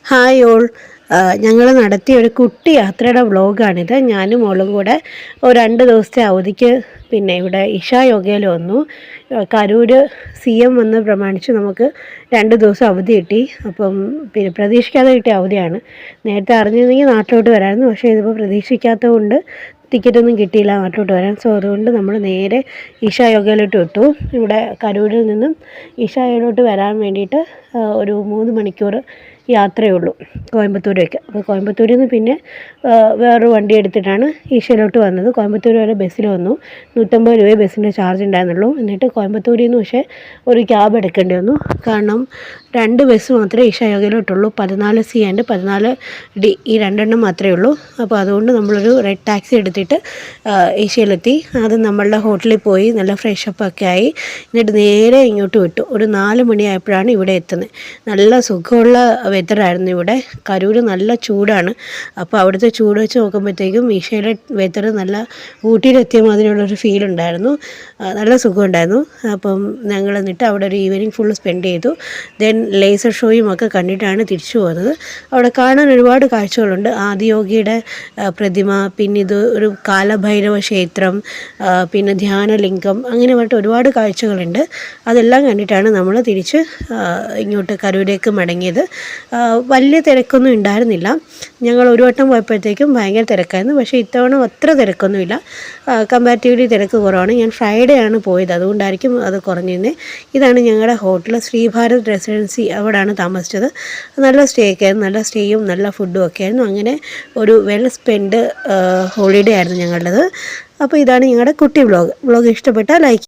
Hi all. ഞങ്ങൾ നടത്തിയ ഒരു കുട്ടി യാത്രയുടെ വ്ളോഗാണിത്. ഞാനും മോളും കൂടെ ഒരു 2 ദിവസത്തെ അവധിക്ക് ഇവിടെ ഇഷാ യോഗയിൽ വന്നു. കരൂർ CM വന്ന് പ്രമാണിച്ച് നമുക്ക് 2 ദിവസം അവധി കിട്ടി. അപ്പം പ്രതീക്ഷിക്കാതെ കിട്ടിയ അവധിയാണ്. നേരത്തെ അറിഞ്ഞിരുന്നെങ്കിൽ നാട്ടിലോട്ട് വരാമായിരുന്നു. പക്ഷേ ഇതിപ്പോൾ പ്രതീക്ഷിക്കാത്തത് കൊണ്ട് ടിക്കറ്റൊന്നും കിട്ടിയില്ല നാട്ടിലോട്ട് വരാൻ. സോ അതുകൊണ്ട് നമ്മൾ നേരെ ഇഷാ യോഗയിലോട്ട് വിട്ടു. ഇവിടെ കരൂരിൽ നിന്നും ഇഷായിലോട്ട് വരാൻ വേണ്ടിയിട്ട് ഒരു 3 മണിക്കൂർ യാത്രയേ ഉള്ളൂ കോയമ്പത്തൂരേക്ക്. അപ്പോൾ കോയമ്പത്തൂരിൽ നിന്ന് പിന്നെ വേറൊരു വണ്ടി എടുത്തിട്ടാണ് ഈശയിലോട്ട് വന്നത്. കോയമ്പത്തൂർ വരെ ബസ്സിൽ വന്നു. 150 രൂപയെ ബസ്സിൻ്റെ ചാർജ് ഉണ്ടായിരുന്നുള്ളൂ. എന്നിട്ട് കോയമ്പത്തൂരിൽ നിന്ന് പക്ഷേ ഒരു ക്യാബ് എടുക്കേണ്ടി വന്നു. കാരണം 2 ബസ് മാത്രമേ ഈശ യോഗയിലോട്ടുള്ളൂ. 14C ആൻഡ് 14D ഈ 2 എണ്ണം മാത്രമേ ഉള്ളൂ. അപ്പോൾ അതുകൊണ്ട് നമ്മളൊരു റെഡ് ടാക്സി എടുത്തിട്ട് ഈശയിലെത്തി. ആദ്യം നമ്മളുടെ ഹോട്ടലിൽ പോയി നല്ല ഫ്രഷപ്പൊക്കെ ആയി. എന്നിട്ട് നേരെ ഇങ്ങോട്ട് വിട്ടു. ഒരു 4 മണിയായപ്പോഴാണ് ഇവിടെ എത്തുന്നത്. നല്ല സുഖമുള്ള വെതറായിരുന്നു ഇവിടെ. കരൂർ നല്ല ചൂടാണ്. അപ്പോൾ അവിടുത്തെ ചൂട് വെച്ച് നോക്കുമ്പോഴത്തേക്കും ഈശയിലെ വെതർ നല്ല ഊട്ടിയിലെത്തിയ മാതിരിയുള്ളൊരു ഫീൽ ഉണ്ടായിരുന്നു. നല്ല സുഖമുണ്ടായിരുന്നു. അപ്പം ഞങ്ങൾ എന്നിട്ട് അവിടെ ഒരു ഈവനിങ് ഫുള്ള് സ്പെൻഡ് ചെയ്തു. ദെൻ ലേസർ ഷോയും ഒക്കെ കണ്ടിട്ടാണ് തിരിച്ചു പോകുന്നത്. അവിടെ കാണാൻ ഒരുപാട് കാഴ്ചകളുണ്ട്. ആദിയോഗിയുടെ പ്രതിമ, പിന്നെ ഇത് ഒരു കാലഭൈരവ ക്ഷേത്രം, പിന്നെ ധ്യാനലിംഗം, അങ്ങനെ പറഞ്ഞിട്ട് ഒരുപാട് കാഴ്ചകളുണ്ട്. അതെല്ലാം കണ്ടിട്ടാണ് നമ്മൾ തിരിച്ച് ഇങ്ങോട്ട് കരൂരേക്ക് മടങ്ങിയത്. വലിയ തിരക്കൊന്നും ഉണ്ടായിരുന്നില്ല. ഞങ്ങൾ ഒരു വട്ടം പോയപ്പോഴത്തേക്കും ഭയങ്കര തിരക്കായിരുന്നു. പക്ഷേ ഇത്തവണ അത്ര തിരക്കൊന്നുമില്ല. കമ്പാരിറ്റീവ്ലി തിരക്ക് കുറവാണ്. ഞാൻ ഫ്രൈഡേ ആണ് പോയത്, അതുകൊണ്ടായിരിക്കും അത് കുറഞ്ഞിരുന്നത്. ഇതാണ് ഞങ്ങളുടെ ഹോട്ടൽ, ശ്രീഭാരത് റെസിഡൻസി. അവിടെയാണ് താമസിച്ചത്. നല്ല സ്റ്റേ ഒക്കെ ആയിരുന്നു. നല്ല സ്റ്റേയും നല്ല ഫുഡും ഒക്കെ ആയിരുന്നു. അങ്ങനെ ഒരു വെൽ സ്പെൻഡ് ഹോളിഡേ ആയിരുന്നു ഞങ്ങളുടേത്. അപ്പോൾ ഇതാണ് ഞങ്ങളുടെ കുട്ടി വ്ളോഗ്. ഇഷ്ടപ്പെട്ടാൽ ലൈക്ക്